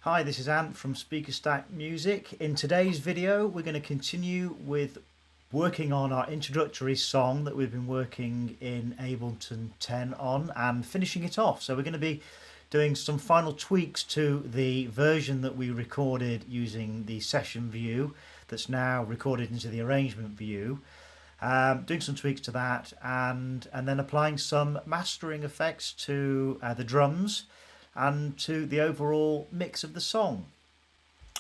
Hi, this is Ant from Speakerstack Music. In today's video we're going to continue with working on our introductory song that we've been working in Ableton 10 on and finishing it off. So we're going to be doing some final tweaks to the version that we recorded using the session view that's now recorded into the arrangement view. Doing some tweaks to that and then applying some mastering effects to the drums and to the overall mix of the song.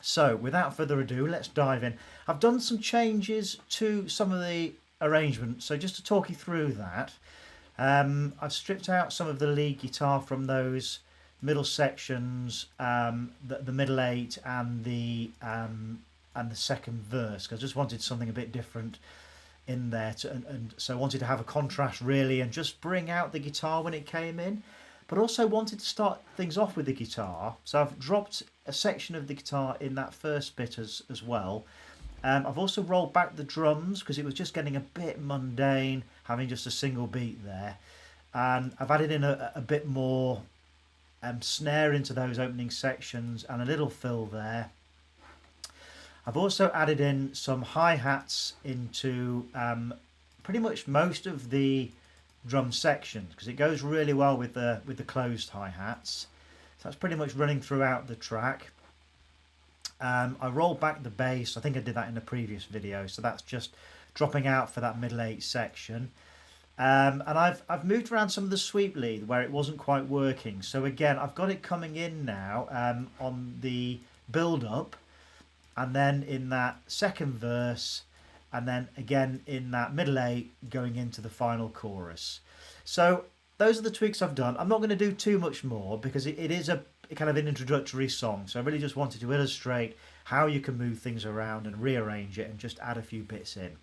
So without further ado, let's dive in. I've done some changes to some of the arrangements, so just to talk you through that, I've stripped out some of the lead guitar from those middle sections, the middle eight and the second verse, because I just wanted something a bit different in there, and so I wanted to have a contrast really and just bring out the guitar when it came in, but also wanted to start things off with the guitar. So I've dropped a section of the guitar in that first bit as well. I've also rolled back the drums because it was just getting a bit mundane having just a single beat there, and I've added in a bit more snare into those opening sections and a little fill there. I've also added in some hi-hats into pretty much most of the drum sections because it goes really well with the closed hi-hats. So that's pretty much running throughout the track. I rolled back the bass. I think I did that in the previous video, so that's just dropping out for that middle eight section. And I've moved around some of the sweep lead where it wasn't quite working. So again, I've got it coming in now on the build up, and then in that second verse, and then again in that middle eight going into the final chorus. So those are the tweaks I've done. I'm not going to do too much more because it is a kind of an introductory song, so I really just wanted to illustrate how you can move things around and rearrange it and just add a few bits in.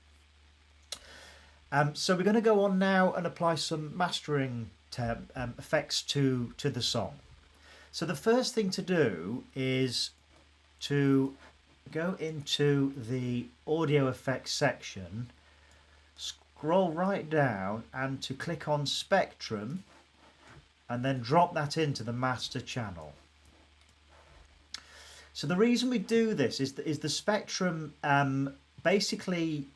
So we're going to go on now and apply some mastering effects to the song. So the first thing to do is to go into the audio effects section, scroll right down and to click on Spectrum, and then drop that into the master channel. So the reason we do this is the Spectrum basically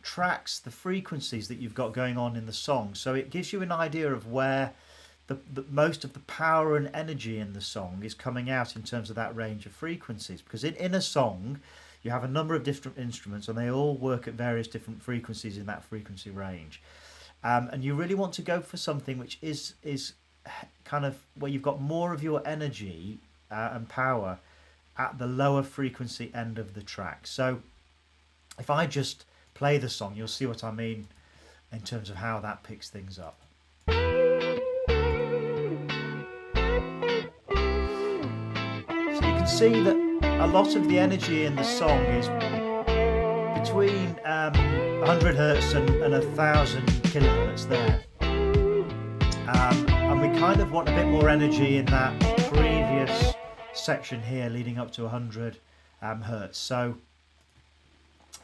tracks the frequencies that you've got going on in the song, so it gives you an idea of where the most of the power and energy in the song is coming out in terms of that range of frequencies, because in a song you have a number of different instruments and they all work at various different frequencies in that frequency range, and you really want to go for something which is kind of where you've got more of your energy and power at the lower frequency end of the track. So if I just play the song, you'll see what I mean in terms of how that picks things up. See that a lot of the energy in the song is between 100 Hz and 1000 kHz there, and we kind of want a bit more energy in that previous section here leading up to 100 Hz. So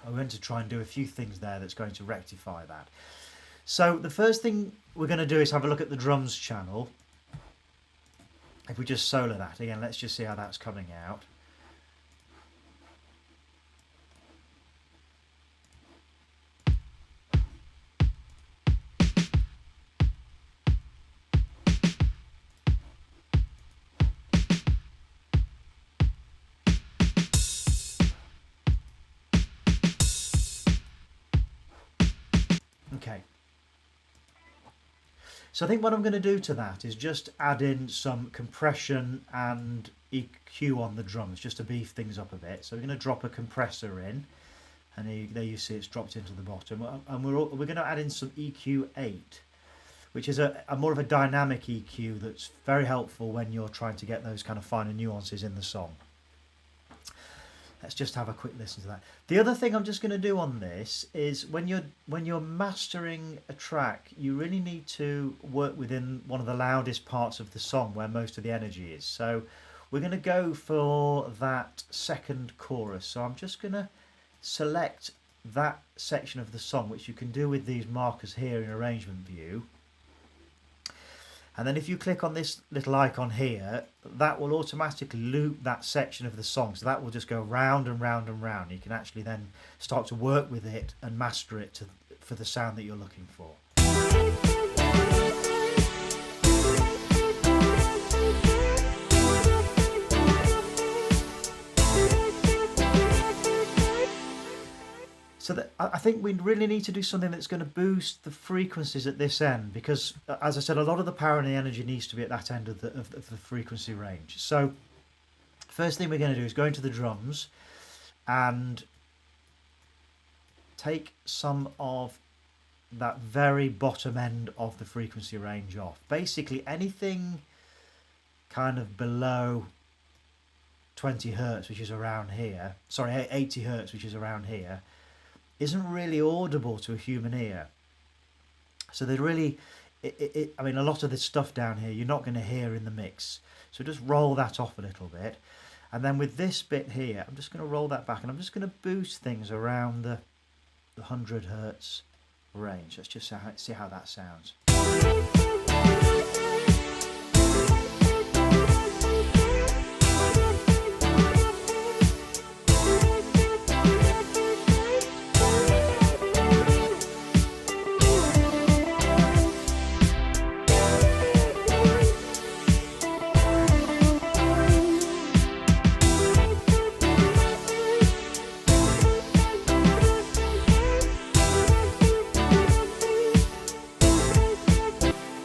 I'm going to try and do a few things there that's going to rectify that. So the first thing we're going to do is have a look at the drums channel. If we just solo that again, let's just see how that's coming out. Okay. So I think what I'm going to do to that is just add in some compression and EQ on the drums just to beef things up a bit. So we're going to drop a compressor in, and there you see it's dropped into the bottom, and we're going to add in some EQ8, which is a more of a dynamic EQ that's very helpful when you're trying to get those kind of finer nuances in the song. Let's just have a quick listen to that. The other thing I'm just going to do on this is when you're mastering a track, you really need to work within one of the loudest parts of the song where most of the energy is. So we're going to go for that second chorus. So I'm just going to select that section of the song, which you can do with these markers here in arrangement view. And then if you click on this little icon here, that will automatically loop that section of the song. So that will just go round and round and round. You can actually then start to work with it and master it for the sound that you're looking for. So I think we really need to do something that's going to boost the frequencies at this end, because, as I said, a lot of the power and the energy needs to be at that end of the frequency range. So first thing we're going to do is go into the drums and take some of that very bottom end of the frequency range off. Basically anything kind of below 20 hertz, which is around here, sorry, 80 hertz, which is around here, isn't really audible to a human ear. So they really, I mean, a lot of this stuff down here you're not going to hear in the mix. So just roll that off a little bit. And then with this bit here, I'm just going to roll that back and I'm just going to boost things around the 100 hertz range. Let's just see how that sounds.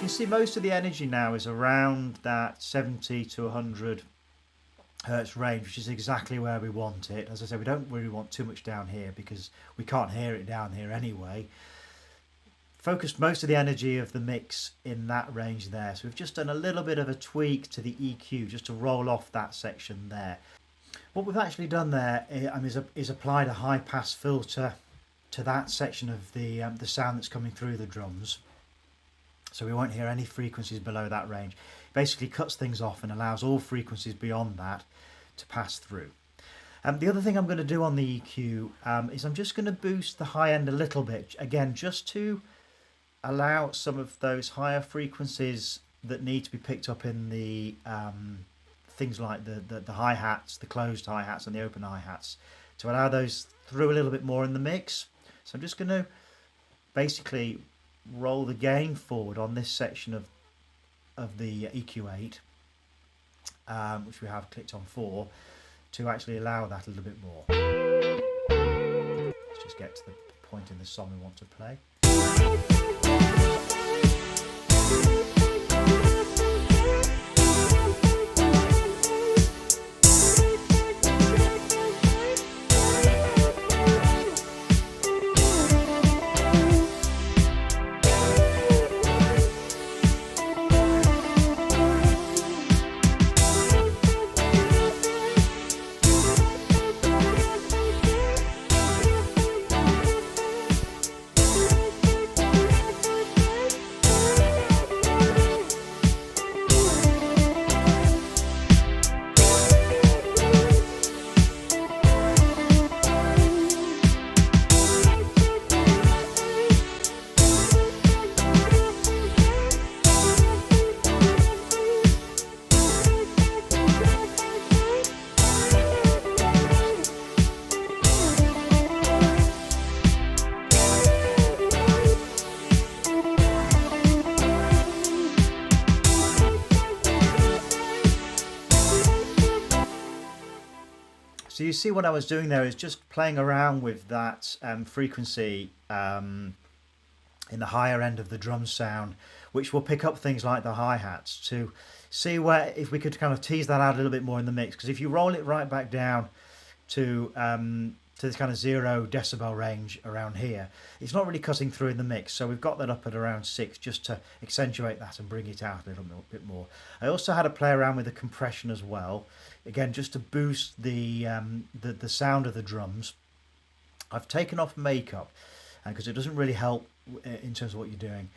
See, most of the energy now is around that 70 to 100 hertz range, which is exactly where we want it. As I said, we don't really want too much down here because we can't hear it down here anyway. Focused most of the energy of the mix in that range there. So we've just done a little bit of a tweak to the EQ just to roll off that section there. What we've actually done there is applied a high pass filter to that section of the sound that's coming through the drums. So we won't hear any frequencies below that range. It basically cuts things off and allows all frequencies beyond that to pass through. The other thing I'm going to do on the EQ is I'm just going to boost the high end a little bit, again just to allow some of those higher frequencies that need to be picked up in the things like the hi-hats, the closed hi-hats and the open hi-hats, to allow those through a little bit more in the mix. So I'm just going to basically roll the gain forward on this section of the EQ8, which we have clicked on 4, to actually allow that a little bit more. Let's just get to the point in the song we want to play. So you see what I was doing there is just playing around with that frequency in the higher end of the drum sound, which will pick up things like the hi-hats, to see where, if we could kind of tease that out a little bit more in the mix. Because if you roll it right back down to this kind of 0 decibel range around here, it's not really cutting through in the mix. So we've got that up at around 6 just to accentuate that and bring it out a little bit more. I also had to play around with the compression as well, again just to boost the sound of the drums. I've taken off makeup because it doesn't really help in terms of what you're doing,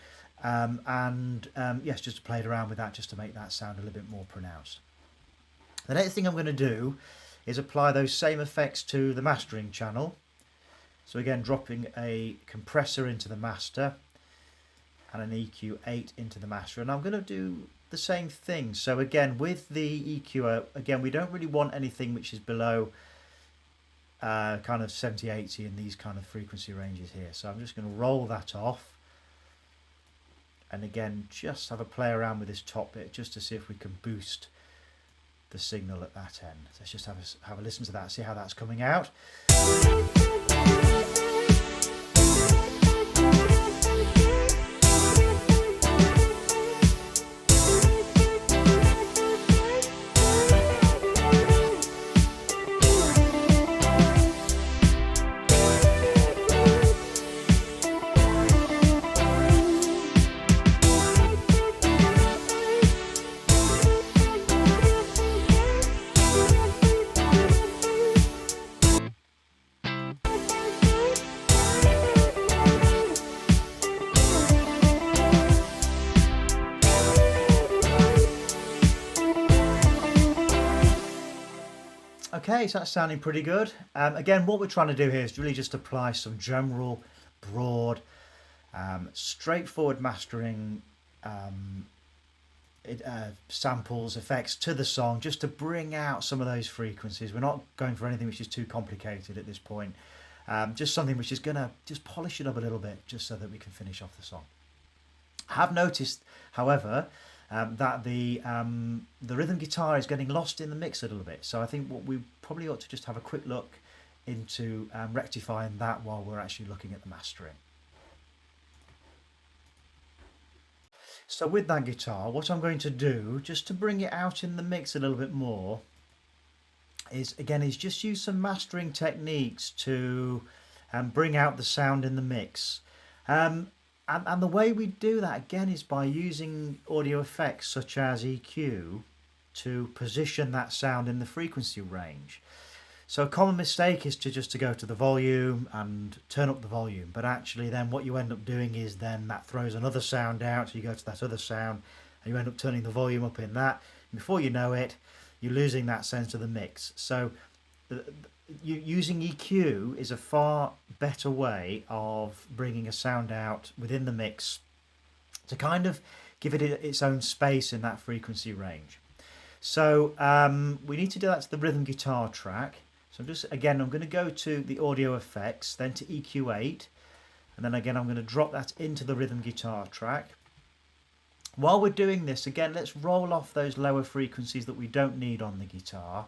yes, just played around with that just to make that sound a little bit more pronounced. The next thing I'm going to do is apply those same effects to the mastering channel. So again, dropping a compressor into the master, and an EQ8 into the master, and I'm going to do the same thing. So again, with the EQ, again, we don't really want anything which is below kind of 70, 80 in these kind of frequency ranges here. So I'm just going to roll that off, and again just have a play around with this top bit just to see if we can boost the signal at that end. So let's just have a listen to that, see how that's coming out. Okay, so that's sounding pretty good. Again, what we're trying to do here is really just apply some general, broad, straightforward mastering samples, effects to the song, just to bring out some of those frequencies. We're not going for anything which is too complicated at this point. Just something which is going to just polish it up a little bit, just so that we can finish off the song. I have noticed, however, that the rhythm guitar is getting lost in the mix a little bit. So I think what we probably ought to just have a quick look into rectifying that while we're actually looking at the mastering. So with that guitar, what I'm going to do, just to bring it out in the mix a little bit more, is just use some mastering techniques to bring out the sound in the mix. And the way we do that, again, is by using audio effects such as EQ to position that sound in the frequency range. So a common mistake is to go to the volume and turn up the volume, but actually then what you end up doing is then that throws another sound out, so you go to that other sound and you end up turning the volume up in that. And before you know it, you're losing that sense of the mix. So using EQ is a far better way of bringing a sound out within the mix to kind of give it its own space in that frequency range. So we need to do that to the rhythm guitar track. So I'm going to go to the audio effects, then to EQ8, and then again I'm going to drop that into the rhythm guitar track. While we're doing this, again, let's roll off those lower frequencies that we don't need on the guitar.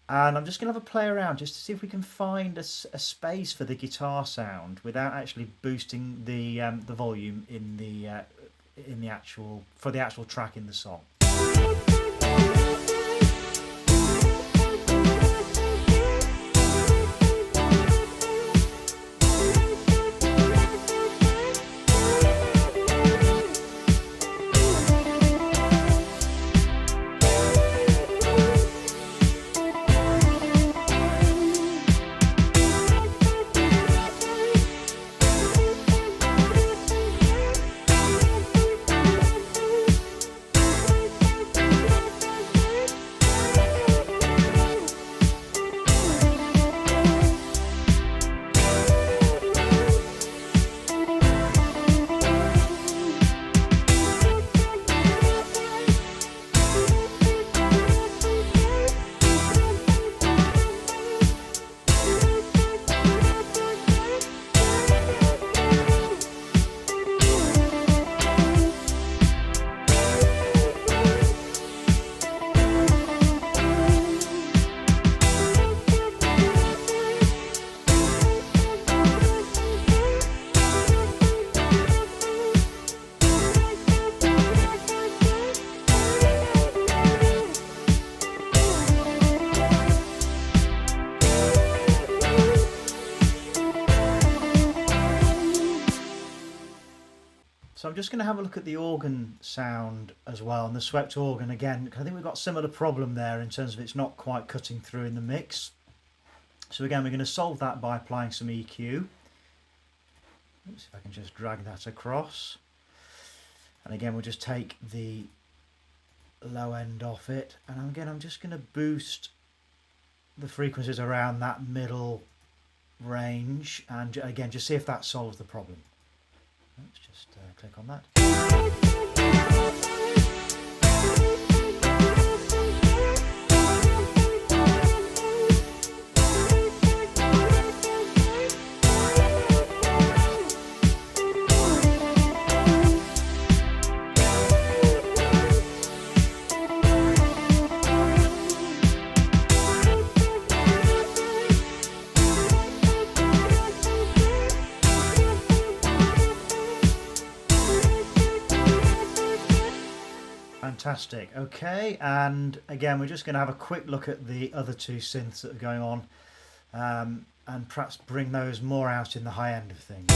And I'm just going to have a play around just to see if we can find a space for the guitar sound without actually boosting the volume in the actual track in the song. So I'm just going to have a look at the organ sound as well, and the swept organ again, because I think we've got a similar problem there in terms of it's not quite cutting through in the mix. So again, we're going to solve that by applying some EQ. Let's see if I can just drag that across. And again, we'll just take the low end off it, and again I'm just going to boost the frequencies around that middle range, and again just see if that solves the problem. Let's just click on that. Fantastic. Okay, and again we're just going to have a quick look at the other two synths that are going on, and perhaps bring those more out in the high end of things.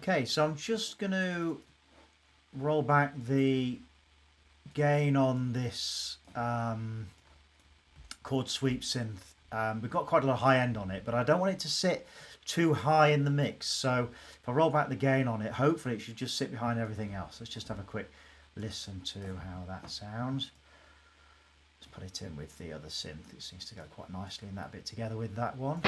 Okay, so I'm just going to roll back the gain on this chord sweep synth. We've got quite a lot of high end on it, but I don't want it to sit too high in the mix. So if I roll back the gain on it, hopefully it should just sit behind everything else. Let's just have a quick listen to how that sounds. Let's put it in with the other synth. It seems to go quite nicely in that bit together with that one.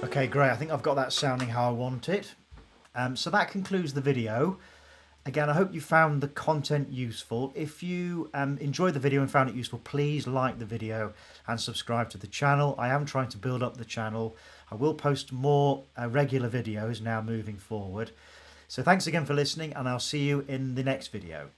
Okay, great. I think I've got that sounding how I want it. So that concludes the video. Again, I hope you found the content useful. If you enjoyed the video and found it useful, please like the video and subscribe to the channel. I am trying to build up the channel. I will post more regular videos now moving forward. So thanks again for listening, and I'll see you in the next video.